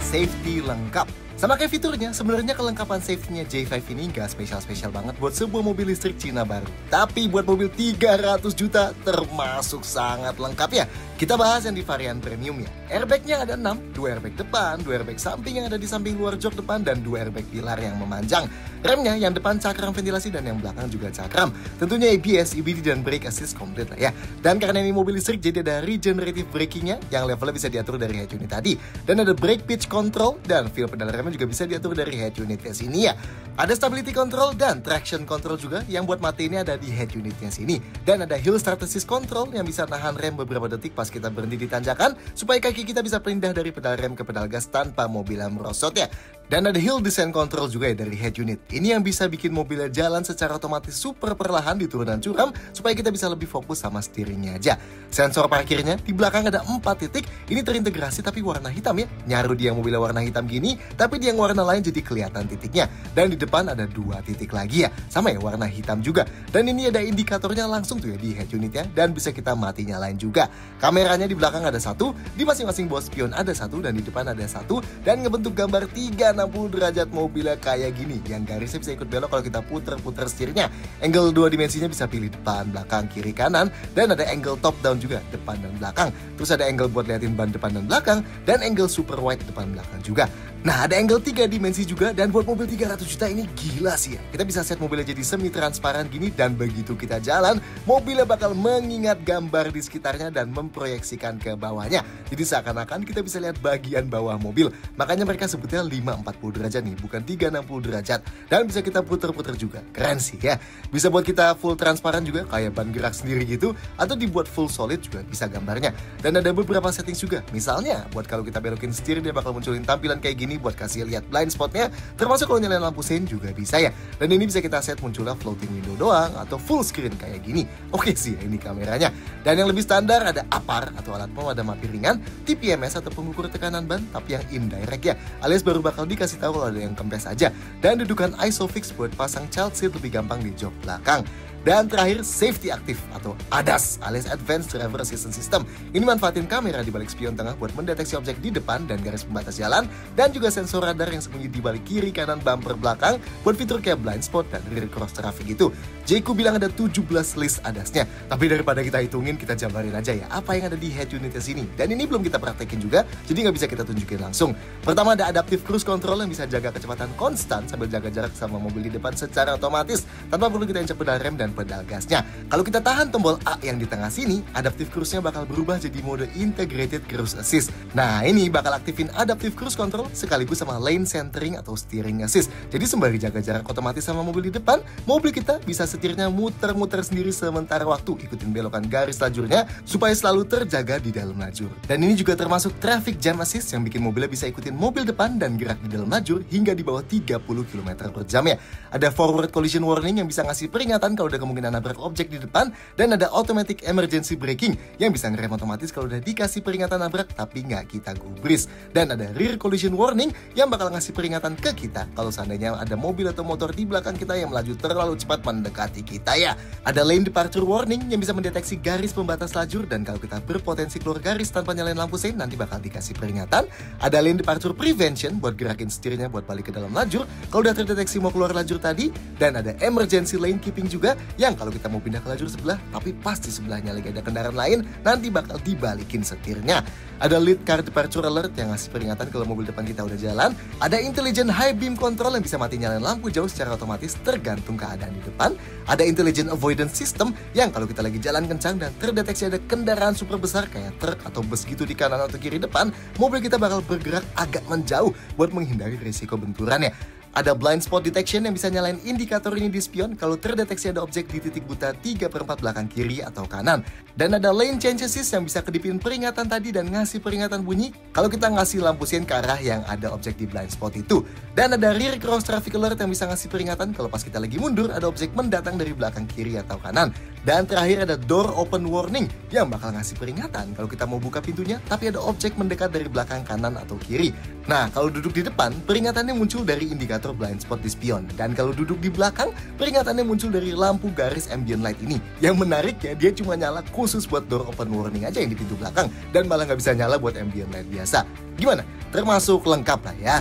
Safety lengkap. Sama kayak fiturnya, sebenarnya kelengkapan safety-nya J5 ini nggak spesial-spesial banget buat sebuah mobil listrik Cina baru. Tapi buat mobil 300 juta termasuk sangat lengkap ya. Kita bahas yang di varian premium ya. Airbag-nya ada 6, 2 airbag depan, 2 airbag samping yang ada di samping luar jok depan, dan 2 airbag pilar yang memanjang. Remnya yang depan cakram ventilasi dan yang belakang juga cakram. Tentunya ABS, EBD, dan brake assist komplit lah ya. Dan karena ini mobil listrik jadi ada regenerative braking-nya yang levelnya bisa diatur dari head unit tadi. Dan ada brake pitch control dan feel pedal remnya juga bisa diatur dari head unitnya sini ya. Ada stability control dan traction control juga yang buat mati ini ada di head unitnya sini. Dan ada hill start assist control yang bisa nahan rem beberapa detik pas kita berhenti di tanjakan supaya kaki kita bisa pindah dari pedal rem ke pedal gas tanpa mobilnya merosot ya. Dan ada hill descent control juga ya dari head unit. Ini yang bisa bikin mobilnya jalan secara otomatis super perlahan di turunan curam supaya kita bisa lebih fokus sama steeringnya aja. Sensor parkirnya di belakang ada 4 titik. Ini terintegrasi tapi warna hitam ya. Nyaru di yang mobilnya warna hitam gini, tapi di yang warna lain jadi kelihatan titiknya. Dan di depan ada 2 titik lagi ya. Sama ya warna hitam juga. Dan ini ada indikatornya langsung tuh ya di head unitnya dan bisa kita mati nyalain juga. Kameranya di belakang ada 1, di masing-masing bawah spion ada 1, dan di depan ada 1, dan ngebentuk gambar 360 derajat mobilnya kayak gini. Yang garisnya bisa ikut belok kalau kita puter-puter setirnya. Angle 2 dimensinya bisa pilih depan, belakang, kiri, kanan. Dan ada angle top down juga, depan dan belakang. Terus ada angle buat liatin ban depan dan belakang. Dan angle super wide depan belakang juga. Nah ada angle 3 dimensi juga. Dan buat mobil 300 juta ini gila sih ya. Kita bisa set mobilnya jadi semi transparan gini. Dan begitu kita jalan, mobilnya bakal mengingat gambar di sekitarnya dan memproyeksikan ke bawahnya. Jadi seakan-akan kita bisa lihat bagian bawah mobil. Makanya mereka sebutnya 540 derajat nih, bukan 360 derajat. Dan bisa kita puter-puter juga. Keren sih ya. Bisa buat kita full transparan juga kayak ban gerak sendiri gitu. Atau dibuat full solid juga bisa gambarnya. Dan ada beberapa settings juga. Misalnya buat kalau kita belokin setir dia bakal munculin tampilan kayak gini buat kasih lihat blind spotnya. Termasuk kalau nyalain lampu sein juga bisa ya. Dan ini bisa kita set munculnya floating window doang atau full screen kayak gini. Oke sih ini kameranya. Dan yang lebih standar ada APAR atau alat pemadam api ringan, TPMS atau pengukur tekanan ban tapi yang indirect ya. Alias baru bakal dikasih tahu kalau ada yang kempes aja. Dan dudukan ISOFIX buat pasang child seat lebih gampang di jok belakang. Dan terakhir, Safety Active atau ADAS alias Advanced Driver Assistance System. Ini manfaatin kamera di balik spion tengah buat mendeteksi objek di depan dan garis pembatas jalan, dan juga sensor radar yang sembunyi di balik kiri kanan bumper belakang buat fitur kayak blind spot dan rear cross traffic gitu. Jayku bilang ada 17 list ADAS-nya. Tapi daripada kita hitungin, kita jabarin aja ya apa yang ada di head unitnya sini. Dan ini belum kita praktekin juga, jadi nggak bisa kita tunjukin langsung. Pertama ada Adaptive Cruise Control yang bisa jaga kecepatan konstan sambil jaga jarak sama mobil di depan secara otomatis tanpa perlu kita injak pedal rem dan pedal gasnya. Kalau kita tahan tombol A yang di tengah sini, adaptive cruise-nya bakal berubah jadi mode integrated cruise assist. Nah, ini bakal aktifin adaptive cruise control sekaligus sama lane centering atau steering assist. Jadi sembari jaga jarak otomatis sama mobil di depan, mobil kita bisa setirnya muter-muter sendiri sementara waktu ikutin belokan garis lajurnya supaya selalu terjaga di dalam lajur. Dan ini juga termasuk traffic jam assist yang bikin mobilnya bisa ikutin mobil depan dan gerak di dalam lajur hingga di bawah 30 km per jam ya. Ada forward collision warning yang bisa ngasih peringatan kalau ada kemungkinan nabrak objek di depan, dan ada automatic emergency braking yang bisa ngerem otomatis kalau udah dikasih peringatan nabrak tapi nggak kita gubris. Dan ada rear collision warning yang bakal ngasih peringatan ke kita kalau seandainya ada mobil atau motor di belakang kita yang melaju terlalu cepat mendekati kita ya. Ada lane departure warning yang bisa mendeteksi garis pembatas lajur, dan kalau kita berpotensi keluar garis tanpa nyalain lampu sein nanti bakal dikasih peringatan. Ada lane departure prevention buat gerakin setirnya buat balik ke dalam lajur kalau udah terdeteksi mau keluar lajur tadi. Dan ada emergency lane keeping juga yang kalau kita mau pindah ke lajur sebelah tapi pas di sebelahnya lagi ada kendaraan lain, nanti bakal dibalikin setirnya. Ada lead car departure alert yang ngasih peringatan kalau mobil depan kita udah jalan. Ada intelligent high beam control yang bisa mati nyalain lampu jauh secara otomatis tergantung keadaan di depan. Ada intelligent avoidance system yang kalau kita lagi jalan kencang dan terdeteksi ada kendaraan super besar kayak truk atau bus gitu di kanan atau kiri depan, mobil kita bakal bergerak agak menjauh buat menghindari risiko benturan ya. Ada blind spot detection yang bisa nyalain indikator ini di spion kalau terdeteksi ada objek di titik buta 3/4 belakang kiri atau kanan. Dan ada lane change assist yang bisa kedipin peringatan tadi dan ngasih peringatan bunyi kalau kita ngasih lampu sein ke arah yang ada objek di blind spot itu. Dan ada rear cross traffic alert yang bisa ngasih peringatan kalau pas kita lagi mundur ada objek mendatang dari belakang kiri atau kanan. Dan terakhir ada door open warning yang bakal ngasih peringatan kalau kita mau buka pintunya tapi ada objek mendekat dari belakang kanan atau kiri. Nah, kalau duduk di depan, peringatannya muncul dari indikator blind spot di spion. Dan kalau duduk di belakang, peringatannya muncul dari lampu garis ambient light ini. Yang menariknya, dia cuma nyala khusus buat door open warning aja yang di pintu belakang, dan malah nggak bisa nyala buat ambient light biasa. Gimana? Termasuk lengkap lah ya.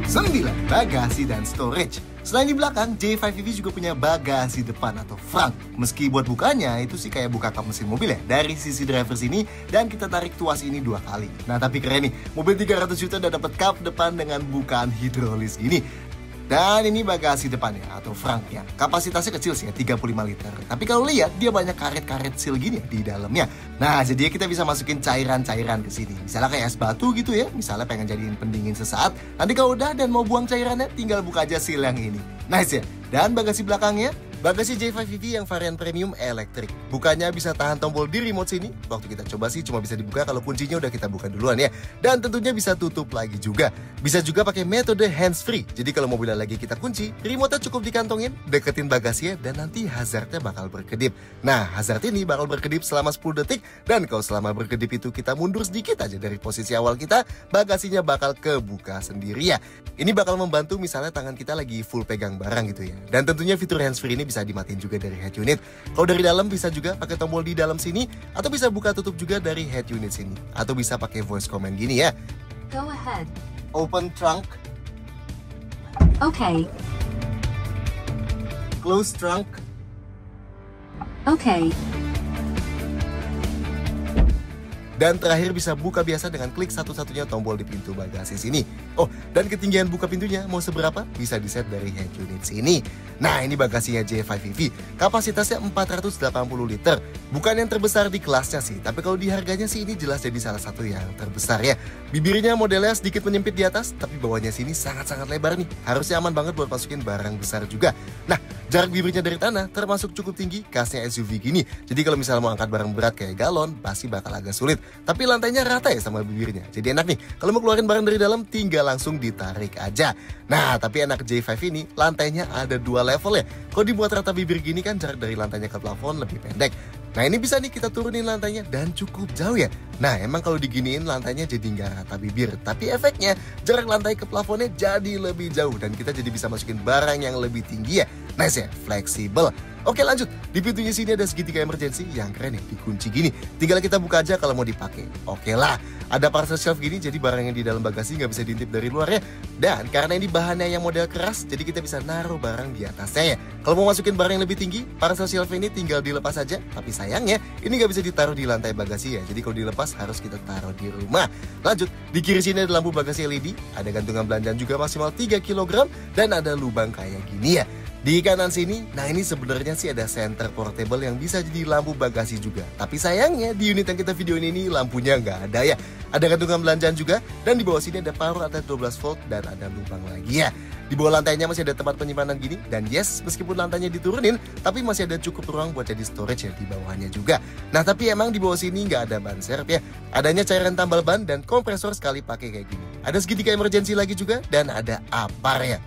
9. Bagasi dan storage. Selain di belakang, J5EV juga punya bagasi depan atau front. Meski buat bukanya itu sih kayak buka kap mesin mobil ya, dari sisi driver sini, dan kita tarik tuas ini 2 kali. Nah tapi keren nih, mobil 300 juta udah dapat kap depan dengan bukaan hidrolis gini. Dan ini bagasi depannya atau frontnya. Kapasitasnya kecil sih ya, 35 liter. Tapi kalau lihat dia banyak karet-karet seal gini di dalamnya. Nah, jadi kita bisa masukin cairan-cairan ke sini. Misalnya kayak es batu gitu ya. Misalnya pengen jadiin pendingin sesaat. Nanti kalau udah dan mau buang cairannya, tinggal buka aja seal yang ini. Nice ya. Dan bagasi belakangnya, bagasi J5EV yang varian premium elektrik. Bukanya bisa tahan tombol di remote sini. Waktu kita coba sih cuma bisa dibuka kalau kuncinya udah kita buka duluan ya. Dan tentunya bisa tutup lagi juga. Bisa juga pakai metode hands free. Jadi kalau mobilnya lagi kita kunci, remote-nya cukup dikantongin, deketin bagasinya, dan nanti hazardnya bakal berkedip. Nah, hazard ini bakal berkedip selama 10 detik. Dan kalau selama berkedip itu kita mundur sedikit aja dari posisi awal kita, bagasinya bakal kebuka sendiri ya. Ini bakal membantu misalnya tangan kita lagi full pegang barang gitu ya. Dan tentunya fitur hands free ini bisa dimatiin juga dari head unit. Kalau dari dalam bisa juga pakai tombol di dalam sini, atau bisa buka tutup juga dari head unit sini, atau bisa pakai voice command gini ya. Go ahead. Open trunk, Okay. close trunk, Okay. dan terakhir bisa buka biasa dengan klik satu-satunya tombol di pintu bagasi sini. Oh, dan ketinggian buka pintunya mau seberapa bisa di-set dari head unit sini. Nah, ini bagasinya J5EV. Kapasitasnya 480 liter. Bukan yang terbesar di kelasnya sih, tapi kalau di harganya sih ini jelas jadi salah satu yang terbesar ya. Bibirnya modelnya sedikit menyempit di atas, tapi bawahnya sini sangat-sangat lebar nih. Harusnya aman banget buat masukin barang besar juga. Nah, jarak bibirnya dari tanah termasuk cukup tinggi, kasnya SUV gini. Jadi kalau misalnya mau angkat barang berat kayak galon, pasti bakal agak sulit. Tapi lantainya rata ya sama bibirnya. Jadi enak nih, kalau mau keluarin barang dari dalam tinggal langsung ditarik aja. Nah, tapi enak J5 ini, lantainya ada 2 level ya. Kalau dibuat rata bibir gini kan jarak dari lantainya ke plafon lebih pendek. Nah, ini bisa nih kita turunin lantainya dan cukup jauh ya. Nah, emang kalau diginiin lantainya jadi nggak rata bibir. Tapi efeknya jarak lantai ke plafonnya jadi lebih jauh dan kita jadi bisa masukin barang yang lebih tinggi ya. Nice ya, fleksibel. Oke lanjut, di pintunya sini ada segitiga emergency yang keren ya, dikunci gini. Tinggal kita buka aja kalau mau dipakai. Oke lah, ada parcel shelf gini jadi barang yang di dalam bagasi nggak bisa diintip dari luar ya. Dan karena ini bahannya yang model keras, jadi kita bisa naruh barang di atasnya ya. Kalau mau masukin barang yang lebih tinggi, parcel shelf ini tinggal dilepas aja. Tapi sayangnya, ini nggak bisa ditaruh di lantai bagasi ya. Jadi kalau dilepas harus kita taruh di rumah. Lanjut, di kiri sini ada lampu bagasi LED, ada gantungan belanjaan juga maksimal 3 kg, dan ada lubang kayak gini ya. Di kanan sini, nah ini sebenarnya sih ada center portable yang bisa jadi lampu bagasi juga. Tapi sayangnya di unit yang kita videoin ini lampunya nggak ada ya. Ada gantungan belanjaan juga, dan di bawah sini ada power outlet 12 volt dan ada lubang lagi ya. Di bawah lantainya masih ada tempat penyimpanan gini, dan yes, meskipun lantainya diturunin, tapi masih ada cukup ruang buat jadi storage ya di bawahnya juga. Nah tapi emang di bawah sini nggak ada ban serep ya. Adanya cairan tambal ban dan kompresor sekali pakai kayak gini. Ada segitiga emergency lagi juga, dan ada apar ya.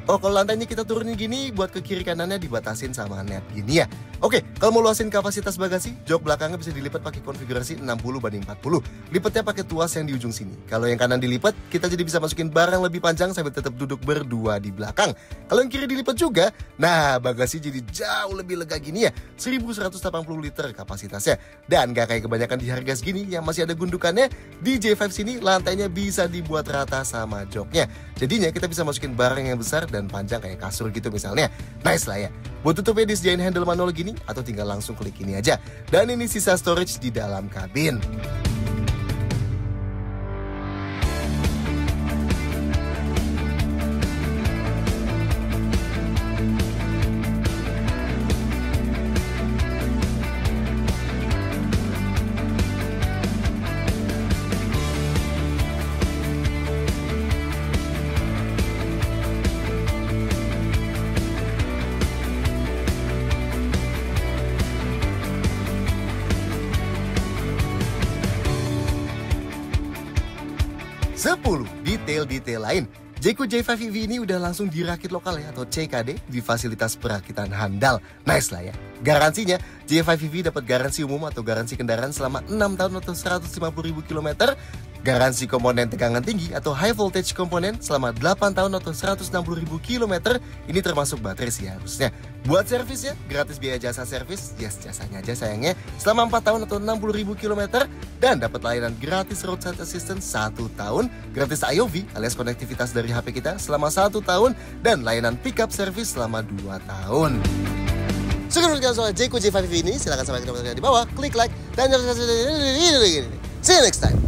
Oh, kalau lantainya kita turunin gini, buat ke kiri kanannya dibatasin sama net gini ya. Oke, kalau mau luasin kapasitas bagasi, jok belakangnya bisa dilipat pakai konfigurasi 60/40. Lipatnya pakai tuas yang di ujung sini. Kalau yang kanan dilipat, kita jadi bisa masukin barang lebih panjang sambil tetap duduk berdua di belakang. Kalau yang kiri dilipat juga, nah bagasi jadi jauh lebih lega gini ya. 1180 liter kapasitasnya. Dan gak kayak kebanyakan di harga segini yang masih ada gundukannya, di J5 sini lantainya bisa dibuat rata sama joknya. Jadinya kita bisa masukin barang yang besar dan panjang kayak kasur gitu misalnya. Nice lah ya. Buat tutupnya disediain handle manual gini atau tinggal langsung klik ini aja. Dan ini sisa storage di dalam kabin. Sepuluh detail-detail lain. Jayco J5 EV ini udah langsung dirakit lokal ya, atau CKD, di fasilitas perakitan handal. Nice lah ya. Garansinya, J5 EV dapat garansi umum atau garansi kendaraan selama 6 tahun atau 150.000 km. Garansi komponen tegangan tinggi atau high voltage komponen selama 8 tahun atau 160.000 km. Ini termasuk baterai sih harusnya. Buat servisnya, gratis biaya jasa servis, yes jasanya aja sayangnya, selama 4 tahun atau 60.000 km. Dan dapat layanan gratis roadside assistance 1 tahun, gratis IOV alias konektivitas dari HP kita selama 1 tahun, dan layanan pickup service selama 2 tahun. Sekian soal Jayco J5 ini, silahkan sampai di bawah, klik like, dan see you next time.